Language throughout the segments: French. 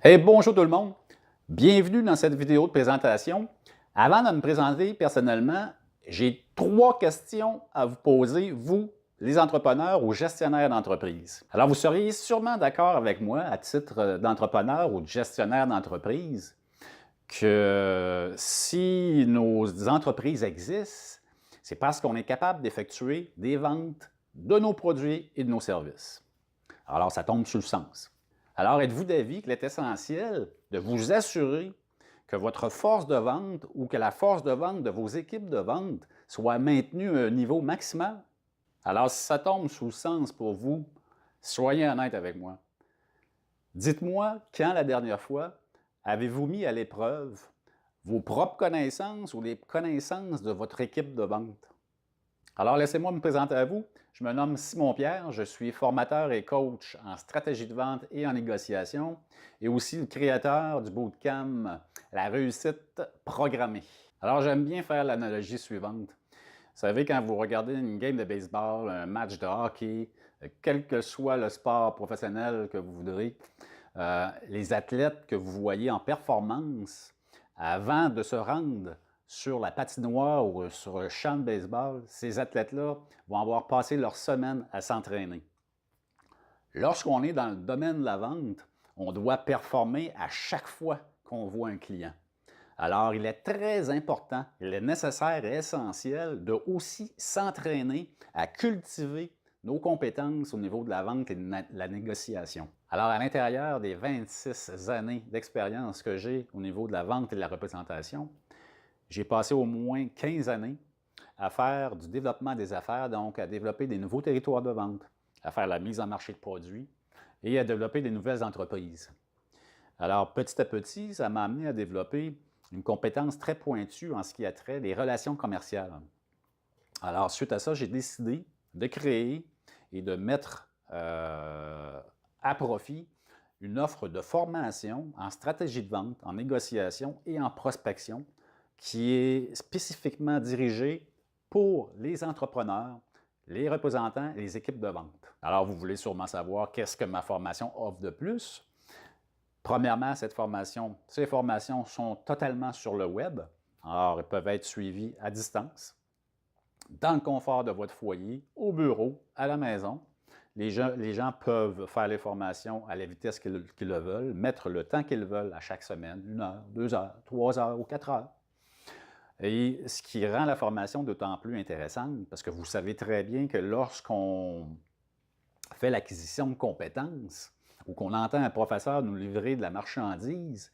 Hey, bonjour tout le monde! Bienvenue dans cette vidéo de présentation. Avant de me présenter personnellement, j'ai 3 questions à vous poser, vous, les entrepreneurs ou gestionnaires d'entreprise. Alors, vous seriez sûrement d'accord avec moi, à titre d'entrepreneur ou de gestionnaire d'entreprise, que si nos entreprises existent, c'est parce qu'on est capable d'effectuer des ventes de nos produits et de nos services. Alors, ça tombe sur le sens. Alors, êtes-vous d'avis qu'il est essentiel de vous assurer que votre force de vente ou que la force de vente de vos équipes de vente soit maintenue à un niveau maximal? Alors, si ça tombe sous le sens pour vous, soyez honnête avec moi. Dites-moi, quand la dernière fois avez-vous mis à l'épreuve vos propres connaissances ou les connaissances de votre équipe de vente? Alors, laissez-moi me présenter à vous. Je me nomme Simon Pierre, je suis formateur et coach en stratégie de vente et en négociation et aussi le créateur du bootcamp La réussite programmée. Alors, j'aime bien faire l'analogie suivante. Vous savez, quand vous regardez une game de baseball, un match de hockey, quel que soit le sport professionnel que vous voudrez, les athlètes que vous voyez en performance, avant de se rendre sur la patinoire ou sur le champ de baseball, ces athlètes-là vont avoir passé leur semaine à s'entraîner. Lorsqu'on est dans le domaine de la vente, on doit performer à chaque fois qu'on voit un client. Alors, il est très important, il est nécessaire et essentiel de aussi s'entraîner à cultiver nos compétences au niveau de la vente et de la négociation. Alors, à l'intérieur des 26 années d'expérience que j'ai au niveau de la vente et de la représentation, j'ai passé au moins 15 années à faire du développement des affaires, donc à développer des nouveaux territoires de vente, à faire la mise en marché de produits et à développer des nouvelles entreprises. Alors, petit à petit, ça m'a amené à développer une compétence très pointue en ce qui a trait les relations commerciales. Alors, suite à ça, j'ai décidé de créer et de mettre à profit une offre de formation en stratégie de vente, en négociation et en prospection qui est spécifiquement dirigée pour les entrepreneurs, les représentants et les équipes de vente. Alors, vous voulez sûrement savoir qu'est-ce que ma formation offre de plus. Premièrement, ces formations sont totalement sur le web. Alors, elles peuvent être suivies à distance, dans le confort de votre foyer, au bureau, à la maison. Les gens peuvent faire les formations à la vitesse qu'ils le veulent, mettre le temps qu'ils veulent à chaque semaine, 1 heure, 2 heures, 3 heures ou 4 heures. Et ce qui rend la formation d'autant plus intéressante, parce que vous savez très bien que lorsqu'on fait l'acquisition de compétences ou qu'on entend un professeur nous livrer de la marchandise,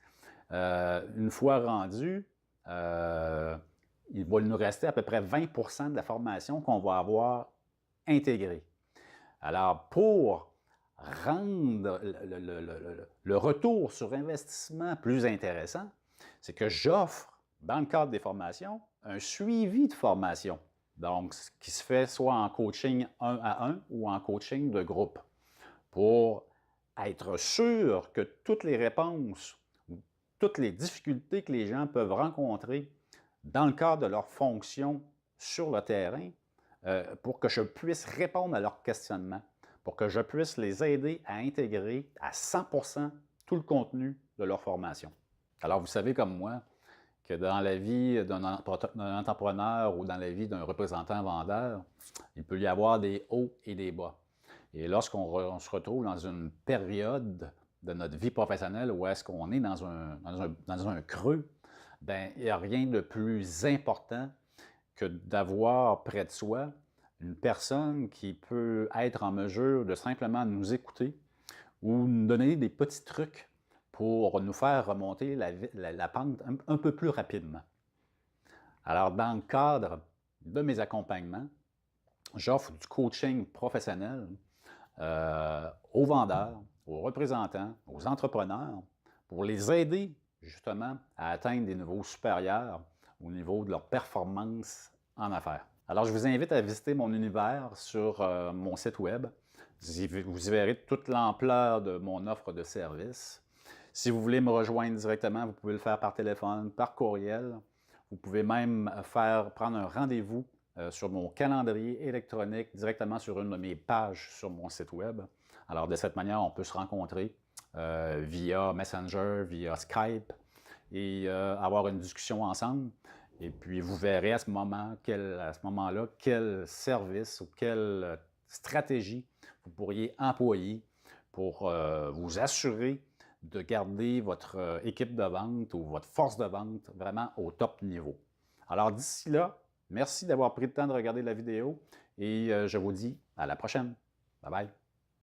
une fois rendu, il va nous rester à peu près 20 de la formation qu'on va avoir intégrée. Alors, pour rendre le retour sur investissement plus intéressant, c'est que j'offre, dans le cadre des formations, un suivi de formation. Donc, ce qui se fait soit en coaching 1 à 1 ou en coaching de groupe, pour être sûr que toutes les réponses ou toutes les difficultés que les gens peuvent rencontrer dans le cadre de leur fonction sur le terrain, pour que je puisse répondre à leurs questionnements, pour que je puisse les aider à intégrer à 100% tout le contenu de leur formation. Alors, vous savez comme moi que dans la vie d'un entrepreneur ou dans la vie d'un représentant vendeur, il peut y avoir des hauts et des bas. Et lorsqu'on se retrouve dans une période de notre vie professionnelle où est-ce qu'on est dans un creux, bien, il n'y a rien de plus important que d'avoir près de soi une personne qui peut être en mesure de simplement nous écouter ou nous donner des petits trucs pour nous faire remonter la pente un peu plus rapidement. Alors, dans le cadre de mes accompagnements, j'offre du coaching professionnel aux vendeurs, aux représentants, aux entrepreneurs, pour les aider justement à atteindre des niveaux supérieurs au niveau de leur performance en affaires. Alors, je vous invite à visiter mon univers sur mon site web. Vous y verrez toute l'ampleur de mon offre de service. Si vous voulez me rejoindre directement, vous pouvez le faire par téléphone, par courriel. Vous pouvez même prendre un rendez-vous sur mon calendrier électronique directement sur une de mes pages sur mon site web. Alors, de cette manière, on peut se rencontrer via Messenger, via Skype, et avoir une discussion ensemble. Et puis, vous verrez à ce moment-là quel service ou quelle stratégie vous pourriez employer pour vous assurer de garder votre équipe de vente ou votre force de vente vraiment au top niveau. Alors d'ici là, merci d'avoir pris le temps de regarder la vidéo et je vous dis à la prochaine. Bye bye.